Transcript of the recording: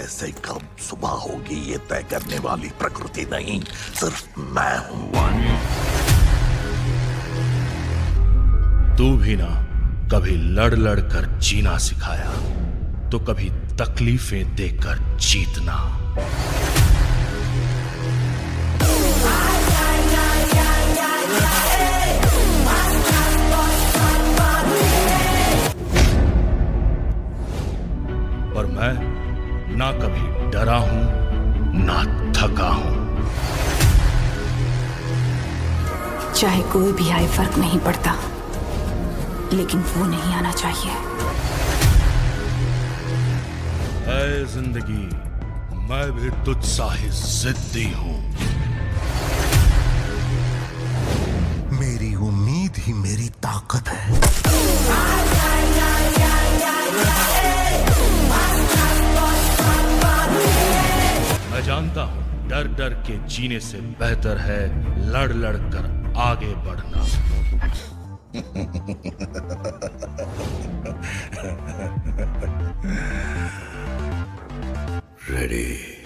से कब सुबह होगी ये तय करने वाली प्रकृति नहीं, सिर्फ मैं हूं। तू भी ना कभी लड़ लड़ कर जीना सिखाया तो कभी तकलीफें देकर जीतना। और मैं ना कभी डरा हूं ना थका हूं। चाहे कोई भी आए फर्क नहीं पड़ता, लेकिन वो नहीं आना चाहिए। ऐ जिंदगी, मैं भी तुझसा ही जिद्दी हूं। मेरी उम्मीद ही मेरी ताकत है। मैं जानता हूं डर डर के जीने से बेहतर है लड़ लड़ कर आगे बढ़ना। रेडी।